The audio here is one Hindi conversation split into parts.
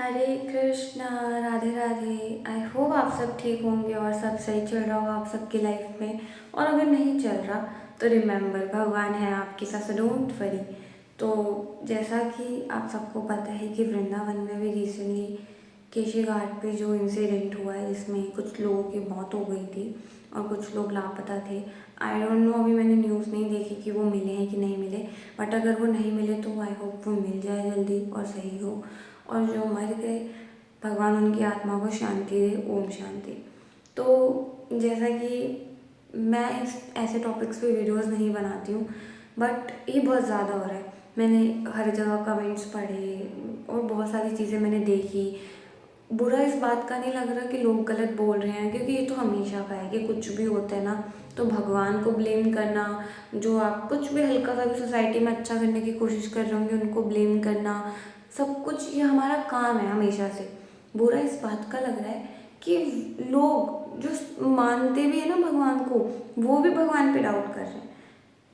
Hare Krishna. Radhe Radhe. I hope आप सब ठीक होंगे और सब सही चल रहा होगा आप सबकी लाइफ में। और अगर नहीं चल रहा तो रिमेंबर, भगवान है आपके साथ, सो डोंट वरी। तो जैसा कि आप सबको पता है कि वृंदावन में भी रिसेंटली केशी घाट पे जो इंसिडेंट हुआ है जिसमें कुछ लोगों की मौत हो गई थी और कुछ लोग लापता थे। आई डोंट नो, अभी मैंने न्यूज़ नहीं देखी कि वो मिले हैं कि नहीं मिले, बट अगर वो नहीं मिले तो आई होप वो मिल जाए जल्दी और सही हो। और जो मर गए, भगवान उनकी आत्मा को शांति दे। ओम शांति। तो जैसा कि मैं इस ऐसे टॉपिक्स पे वीडियोस नहीं बनाती हूँ, बट ये बहुत ज़्यादा हो रहा है। मैंने हर जगह कमेंट्स पढ़े और बहुत सारी चीज़ें मैंने देखी। बुरा इस बात का नहीं लग रहा कि लोग गलत बोल रहे हैं, क्योंकि ये तो हमेशा का है कि कुछ भी होता है ना तो भगवान को ब्लेम करना, जो आप कुछ भी हल्का सा भी सोसाइटी में अच्छा करने की कोशिश कर रहे होंगे उनको ब्लेम करना, सब कुछ ये हमारा काम है हमेशा से। बुरा इस बात का लग रहा है कि लोग जो मानते भी है ना भगवान को, वो भी भगवान पे डाउट कर रहे हैं।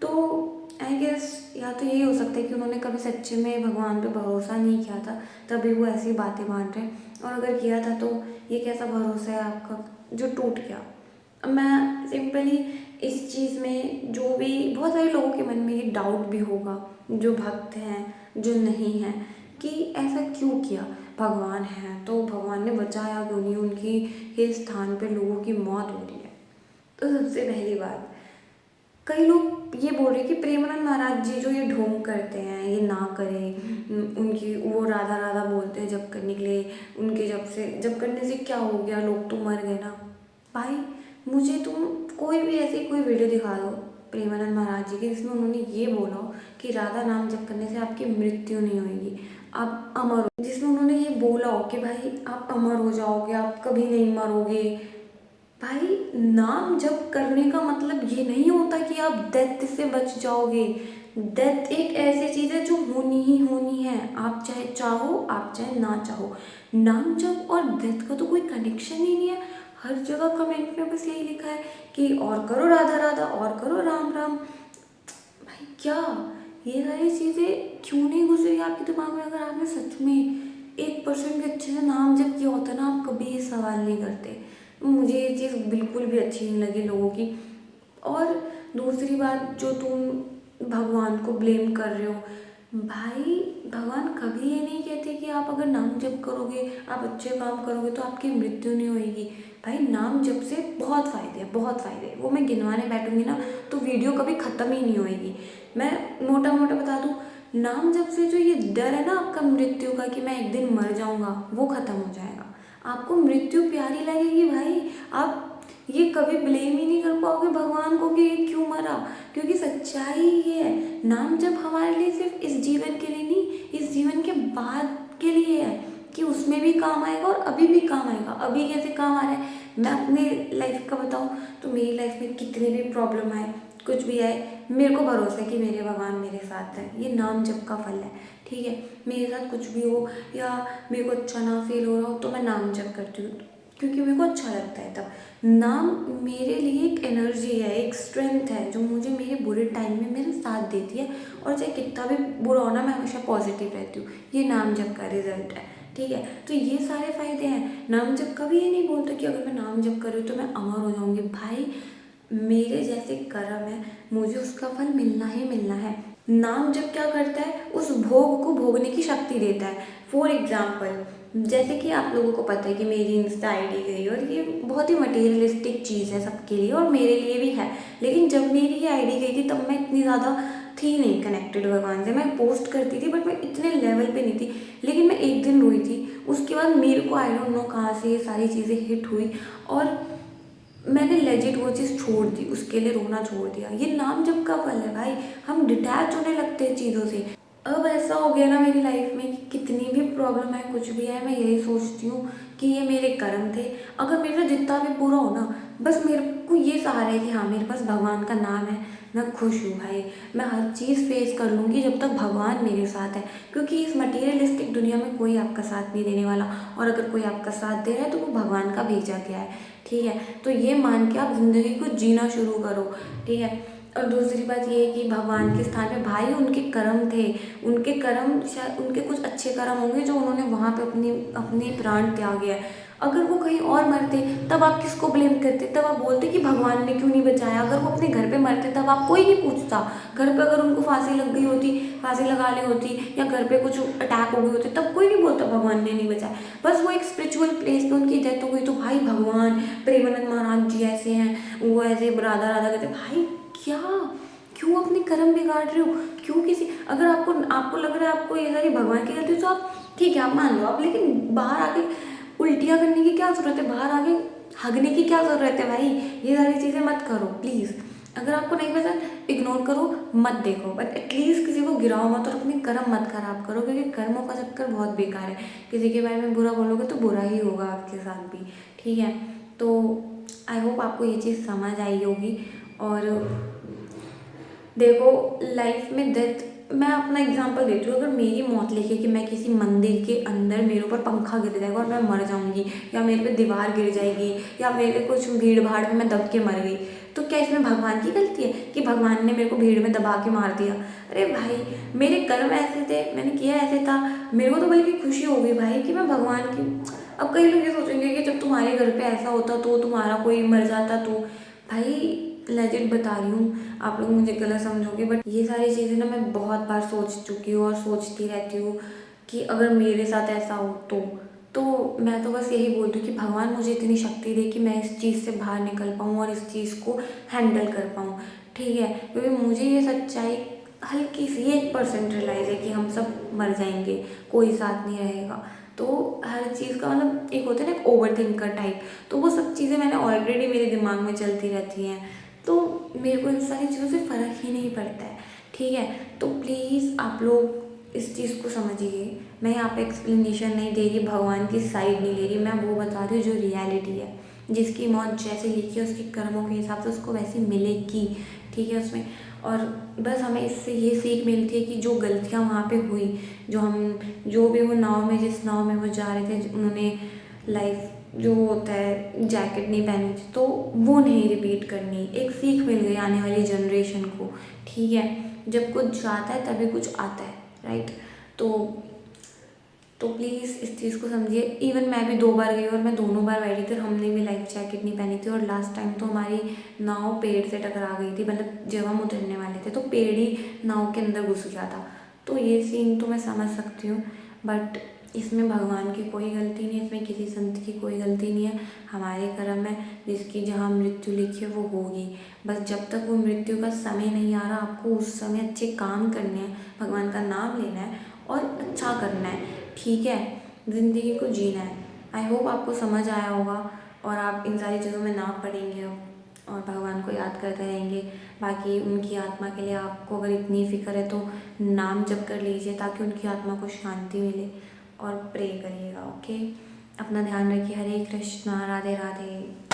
तो आई गेस या तो यही हो सकता है कि उन्होंने कभी सच्चे में भगवान पे भरोसा नहीं किया था, तभी वो ऐसी बातें मान रहे हैं। और अगर किया था तो ये कैसा भरोसा है आपका जो टूट गया। अब मैं सिंपली इस चीज़ में, जो भी बहुत सारे लोगों के मन में ये डाउट भी होगा, जो भक्त हैं जो नहीं हैं, कि ऐसा क्यों किया। भगवान है तो भगवान ने बचाया क्यों नहीं, उनकी के स्थान पे लोगों की मौत हो रही है। तो सबसे पहली बात, कई लोग ये बोल रहे हैं कि प्रेमानंद महाराज जी जो ये ढोंग करते हैं ये ना करें। उनकी वो राधा राधा बोलते हैं जब करने के लिए, उनके जब करने से क्या हो गया, लोग तो मर गए ना। भाई मुझे तुम कोई भी ऐसी कोई वीडियो दिखा दो प्रेमानंद महाराज जी की जिसमें उन्होंने ये बोला हो कि राधा नाम जप करने से आपकी मृत्यु नहीं होगी, आप अमर हो, जिसमें उन्होंने ये बोला हो कि भाई आप अमर हो जाओगे, आप कभी नहीं मरोगे। भाई नाम जप करने का मतलब ये नहीं होता कि आप डेथ से बच जाओगे। डेथ एक ऐसी चीज़ है जो होनी ही होनी है, आप चाहे चाहो आप चाहे ना चाहो। नाम जप और डेथ का तो कोई कनेक्शन ही नहीं है। हर जगह कमेंट में बस यही लिखा है कि और करो राधा राधा, और करो राम राम। भाई क्या ये सारी चीज़ें क्यों नहीं गुजरी आपके दिमाग में? अगर आपने सच में 1% भी अच्छे से नाम जप किया होता ना, आप कभी ये सवाल नहीं करते। मुझे ये चीज़ बिल्कुल भी अच्छी नहीं लगी लोगों की। और दूसरी बात, जो तुम भगवान को ब्लेम कर रहे हो, भाई भगवान कभी ये नहीं कहते कि आप अगर नाम जप करोगे, आप अच्छे काम करोगे तो आपकी मृत्यु नहीं होएगी। भाई नाम जप से बहुत फ़ायदे हैं, बहुत फ़ायदे हैं। वो मैं गिनवाने बैठूंगी ना तो वीडियो कभी ख़त्म ही नहीं होएगी। मैं मोटा मोटा बता दूँ, नाम जप से जो ये डर है ना आपका मृत्यु का कि मैं एक दिन मर जाऊंगा, वो ख़त्म हो जाएगा। आपको मृत्यु प्यारी लगेगी भाई। आप ये कभी ब्लेम ही नहीं कर पाओगे भगवान को कि ये क्यों मरा, क्योंकि सच्चाई ये है, नाम जब हमारे लिए सिर्फ इस जीवन के लिए नहीं, इस जीवन के बाद के लिए है, कि उसमें भी काम आएगा और अभी भी काम आएगा। अभी कैसे काम आ रहा है, मैं अपने लाइफ का बताऊँ तो मेरी लाइफ में कितनी भी प्रॉब्लम आए, कुछ भी आए, मेरे को भरोसा है कि मेरे भगवान मेरे साथ है। ये नाम जप का फल है। ठीक है, मेरे साथ कुछ भी हो या मेरे को अच्छा ना फील हो रहा हो तो मैं नाम जप करती हूँ, क्योंकि मेरे को अच्छा लगता है तब। नाम मेरे लिए एक एनर्जी है, एक स्ट्रेंथ है जो मुझे मेरे बुरे टाइम में मेरे साथ देती है। और चाहे कितना भी बुरा हो ना, मैं हमेशा पॉजिटिव रहती हूँ। ये नाम जप का रिजल्ट है। ठीक है, तो ये सारे फायदे हैं। नाम जप कभी ये नहीं बोलते कि अगर मैं नाम जप कर रही हूँ तो मैं अमर हो जाऊंगी। भाई मेरे जैसे कर्म है, मुझे उसका फल मिलना ही मिलना है। नाम जब क्या करता है, उस भोग को भोगने की शक्ति देता है। फॉर एग्जाम्पल, जैसे कि आप लोगों को पता है कि मेरी इंस्टा आईडी गई और ये बहुत ही मटेरियलिस्टिक चीज़ है सबके लिए और मेरे लिए भी है। लेकिन जब मेरी ये आईडी गई थी तब मैं इतनी ज़्यादा थी नहीं कनेक्टेड भगवान से। मैं पोस्ट करती थी बट मैं इतने लेवल पे नहीं थी। लेकिन मैं एक दिन रोई थी, उसके बाद मेरे को आई डोंट नो कहाँ से ये सारी चीज़ें हिट हुई और मैंने लेजिट वो चीज़ छोड़ दी, उसके लिए रोना छोड़ दिया। ये नाम जब का फल है भाई, हम डिटैच होने लगते हैं चीज़ों से। अब ऐसा हो गया ना मेरी लाइफ में कि कितनी भी प्रॉब्लम है, कुछ भी है, मैं यही सोचती हूँ कि ये मेरे कर्म थे। अगर मेरा जितना भी बुरा हो ना, बस मेरे को ये सहारा है कि हाँ मेरे पास भगवान का नाम है, मैं खुश हूँ भाई। मैं हर चीज़ फेस कर लूँगी जब तक भगवान मेरे साथ है, क्योंकि इस मटीरियलिस्टिक दुनिया में कोई आपका साथ नहीं देने वाला। और अगर कोई आपका साथ दे रहा है तो वो भगवान का भेजा गया है। ठीक है, तो ये मान के आप ज़िंदगी को जीना शुरू करो। ठीक है, और दूसरी बात ये है कि भगवान के स्थान पे भाई उनके कर्म थे, उनके कर्म शायद उनके कुछ अच्छे कर्म होंगे जो उन्होंने वहाँ पे अपनी अपने प्राण त्यागे हैं। अगर वो कहीं और मरते तब आप किसको ब्लेम करते, तब आप बोलते कि भगवान ने क्यों नहीं बचाया। अगर वो अपने घर पे मरते तब आप कोई नहीं पूछता। घर पे अगर उनको फांसी लग गई होती, फांसी लगा ली होती, या घर पे कुछ अटैक हो गए होते, तब कोई नहीं बोलता भगवान ने नहीं बचाया। बस वो एक स्पिरिचुअल प्लेस पे उनकी डेथ हो गई तो भाई भगवान प्रेमानंद महाराज जी ऐसे हैं, वो ऐसे राधा राधा कहते भाई। क्या, क्यों अपने कर्म बिगाड़ रहे हो? क्यों किसी, अगर आपको आपको लग रहा है आपको ये सारी भगवान की गलती है तो आप ठीक है आप मान लो आप, लेकिन बाहर आके उल्टियाँ करने की क्या ज़रूरत है, बाहर आके हगने की क्या ज़रूरत है भाई। ये सारी चीज़ें मत करो प्लीज़। अगर आपको नहीं पसंद इग्नोर करो, मत देखो, बट एटलीस्ट किसी को गिराओ मत और अपने कर्म मत खराब करो, क्योंकि कर्मों का चक्कर बहुत बेकार है। किसी के बारे में बुरा बोलोगे तो बुरा ही होगा आपके साथ भी, ठीक है। तो आई होप आपको ये चीज़ समझ आई होगी। और देखो लाइफ में डेथ, मैं अपना एग्जांपल देती हूँ। अगर मेरी मौत लिखे कि मैं किसी मंदिर के अंदर, मेरे ऊपर पंखा गिर जाएगा और मैं मर जाऊंगी, या मेरे पे दीवार गिर जाएगी, या मेरे कुछ भीड़ भाड़ में मैं दब के मर गई, तो क्या इसमें भगवान की गलती है कि भगवान ने मेरे को भीड़ में दबा के मार दिया? अरे भाई मेरे कर्म ऐसे थे, मैंने किया ऐसे था, मेरे को तो बल्कि खुशी हो गई भाई कि मैं भगवान की। अब कई लोग ये सोचेंगे कि जब तुम्हारे घर पे ऐसा होता तो तुम्हारा कोई मर जाता तो, भाई लेजिट बता रही हूँ, आप लोग मुझे गलत समझोगे बट ये सारी चीज़ें ना मैं बहुत बार सोच चुकी हूँ और सोचती रहती हूँ कि अगर मेरे साथ ऐसा हो तो मैं तो बस यही बोलती हूँ कि भगवान मुझे इतनी शक्ति दे कि मैं इस चीज़ से बाहर निकल पाऊँ और इस चीज़ को हैंडल कर पाऊँ, ठीक है। क्योंकि मुझे ये सच्चाई हल्की सी 1% रियलाइज़ है कि हम सब मर जाएंगे, कोई साथ नहीं रहेगा। तो हर चीज़ का मतलब एक होता है ना एक ओवर थिंकर टाइप, तो वो सब चीज़ें मैंने ऑलरेडी मेरे दिमाग में चलती रहती हैं, तो मेरे को इन सारी चीज़ों से फ़र्क ही नहीं पड़ता है, ठीक है। तो प्लीज़ आप लोग इस चीज़ को समझिए। मैं यहाँ पे एक्सप्लेनेशन नहीं दे रही, भगवान की साइड नहीं ले रही, मैं वो बता रही हूँ जो रियलिटी है। जिसकी मौत जैसे लिखी है उसके कर्मों के हिसाब से उसको वैसी मिलेगी, ठीक है उसमें। और बस हमें इससे ये सीख मिलती है कि जो गलतियाँ वहाँ पे हुई, जो भी वो नाव में, जिस नाव में वो जा रहे थे, उन्होंने लाइफ जो होता है जैकेट नहीं पहनी थी, तो वो नहीं रिपीट करनी। एक सीख मिल गई आने वाली जनरेशन को, ठीक है। जब कुछ जाता है तभी कुछ आता है, राइट। तो प्लीज़ इस चीज़ को समझिए। इवन मैं भी 2 बार गई और मैं दोनों बार बैठी थी और हमने भी लाइफ जैकेट नहीं पहनी थी, और लास्ट टाइम तो हमारी नाव पेड़ से टकरा गई थी, मतलब जब हम उतरने वाले थे तो पेड़ ही नाव के अंदर घुस गया था। तो ये सीन तो मैं समझ सकती हूँ, बट इसमें भगवान की कोई गलती नहीं है, इसमें किसी संत की कोई गलती नहीं है। हमारे कर्म है, जिसकी जहाँ मृत्यु लिखी है वो होगी। बस जब तक वो मृत्यु का समय नहीं आ रहा, आपको उस समय अच्छे काम करने हैं, भगवान का नाम लेना है और अच्छा करना है, ठीक है। ज़िंदगी को जीना है। आई होप आपको समझ आया होगा और आप इन सारी चीज़ों में ना पड़ेंगे और भगवान को याद करते रहेंगे। बाकी उनकी आत्मा के लिए आपको अगर इतनी फ़िक्र है तो नाम जप कर लीजिए ताकि उनकी आत्मा को शांति मिले, और प्रे करिएगा, ओके। अपना ध्यान रखिए। हरे कृष्णा, राधे राधे।